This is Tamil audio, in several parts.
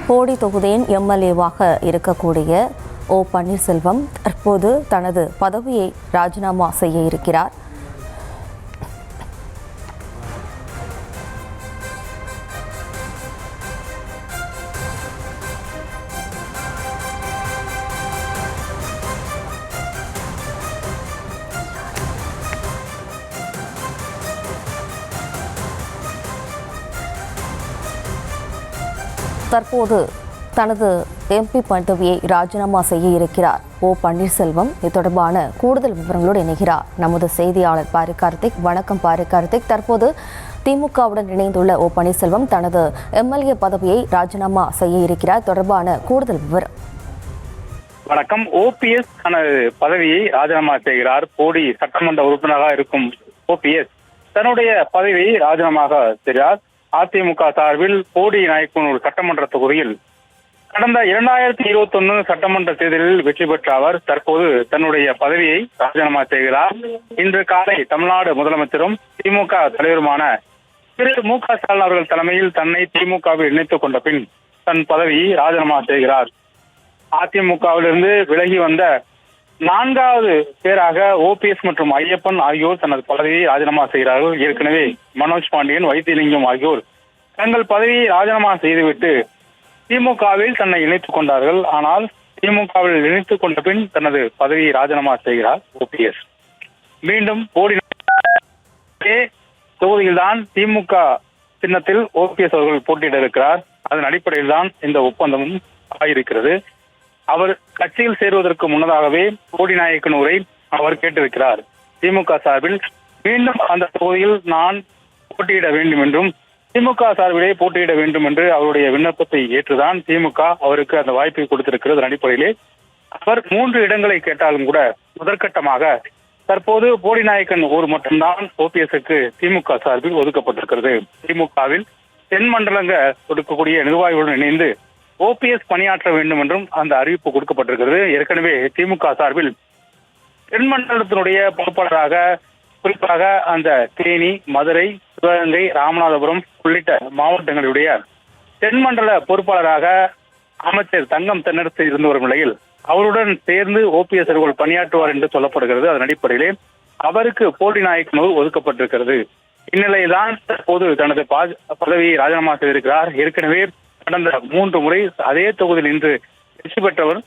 போடி தொகுதியின் எம்எல்ஏவாக இருக்கக்கூடிய ஓ பன்னீர்செல்வம் தற்போது தனது பதவியை ராஜினாமா செய்ய இருக்கிறார். தற்போது தனது எம்பி பதவியை ராஜினாமா செய்ய இருக்கிறார் ஓ பன்னீர்செல்வம். இது தொடர்பான கூடுதல் விவரங்களோடு இணைகிறார் நமது செய்தியாளர் பாரி கார்த்திக். வணக்கம் பாரி கார்த்திக். தற்போது திமுகவுடன் இணைந்துள்ள ஓ பன்னீர்செல்வம் தனது எம்எல்ஏ பதவியை ராஜினாமா செய்ய இருக்கிறார். தொடர்பான கூடுதல் விவரம். வணக்கம். ஓபிஎஸ் தனது பதவியை ராஜினாமா செய்கிறார். போடி சட்டமன்ற உறுப்பினராக இருக்கும் ஓபிஎஸ் தன்னுடைய பதவியை ராஜினாமா செய்கிறார். அதிமுக சார்பில் போடி நாயக்கனூர் சட்டமன்ற தொகுதியில் கடந்த 2021 சட்டமன்ற தேர்தலில் வெற்றி பெற்ற அவர் தற்போது தன்னுடைய பதவியை ராஜினாமா செய்கிறார். இன்று காலை தமிழ்நாடு முதலமைச்சரும் திமுக தலைவருமான திரு மு.க. ஸ்டாலின் அவர்கள் தலைமையில் தன்னை திமுகவில் இணைத்துக் கொண்ட பின் தன் பதவியை ராஜினாமா செய்கிறார். அதிமுகவிலிருந்து விலகி வந்த 4வது பேராக ஓபிஎஸ் மற்றும் ஐயப்பன் ஆகியோர் தனது பதவியை ராஜினாமா செய்கிறார்கள். ஏற்கனவே மனோஜ் பாண்டியன், வைத்தியலிங்கம் ஆகியோர் தங்கள் பதவியை ராஜினாமா செய்துவிட்டு திமுகவில் தன்னை இணைத்துக் கொண்டார்கள். ஆனால் திமுகவில் இணைத்துக் கொண்ட பின் தனது பதவியை ராஜினாமா செய்கிறார் ஓபிஎஸ். மீண்டும் போடி தொகுதியில்தான் திமுக சின்னத்தில் ஓபிஎஸ் அவர்கள் போட்டியிட இருக்கிறார். அதன் அடிப்படையில் தான் இந்த ஒப்பந்தமும் ஆகியிருக்கிறது. அவர் கட்சியில் சேருவதற்கு முன்னதாகவே போடி நாயக்கனூரை அவர் கேட்டிருக்கிறார். திமுக சார்பில் மீண்டும் அந்த தொகுதியில் நான் போட்டியிட வேண்டும் என்றும் திமுக சார்பிலே போட்டியிட வேண்டும் என்று அவருடைய விண்ணப்பத்தை ஏற்றுதான் திமுக அவருக்கு அந்த வாய்ப்பை கொடுத்திருக்கிறது. அடிப்படையிலே அவர் 3 இடங்களை கேட்டாலும் கூட முதற்கட்டமாக தற்போது போடி நாயக்கன் ஊர் மட்டும்தான் ஓபிஎஸ்க்கு திமுக சார்பில் ஒதுக்கப்பட்டிருக்கிறது. திமுகவில் தென் மண்டலங்க கொடுக்கக்கூடிய நிர்வாகிகளுடன் இணைந்து ஓபிஎஸ் பணியாற்ற வேண்டும் என்றும் அந்த அறிவிப்பு கொடுக்கப்பட்டிருக்கிறது. ஏற்கனவே திமுக சார்பில் தென் மண்டலத்தினுடைய பொறுப்பாளராக குறிப்பாக அந்த தேனி, மதுரை, சிவகங்கை, ராமநாதபுரம் உள்ளிட்ட மாவட்டங்களுடைய தென் மண்டல பொறுப்பாளராக அமைச்சர் தங்கம் தென்னரசு இருந்து வரும் நிலையில் அவருடன் சேர்ந்து ஓபிஎஸ் அவர்கள் பணியாற்றுவார் என்று சொல்லப்படுகிறது. அதன் அடிப்படையிலே அவருக்கு போடி நாயக்கனூர் ஒதுக்கப்பட்டிருக்கிறது. இந்நிலையில்தான் தற்போது தனது பதவியை ராஜினாமா செய்திருக்கிறார். ஏற்கனவே கடந்த 3 முறை அதே தொகுதியில் இன்று வெற்றி பெற்றவர்,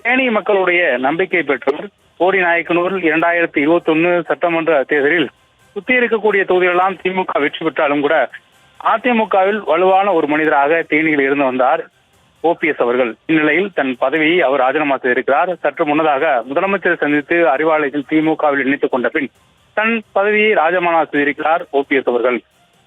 தேனி மக்களுடைய நம்பிக்கை பெற்றவர். போடி நாயக்கனூரில் 2021 சட்டமன்ற தேர்தலில் சுத்தி இருக்கக்கூடிய தொகுதிகளெல்லாம் திமுக வெற்றி பெற்றாலும் கூட அதிமுகவில் வலுவான ஒரு மனிதராக தேனியில் இருந்து வந்தார் ஓபிஎஸ் அவர்கள். இந்நிலையில் தன் பதவியை அவர் ராஜினாமா செய்திருக்கிறார். சற்று முன்னதாக முதலமைச்சரை சந்தித்து அறிவாலயத்தில் திமுகவில் இணைத்துக் கொண்ட பின் தன் பதவியை ராஜினாமா செய்திருக்கிறார் ஓபிஎஸ் அவர்கள்.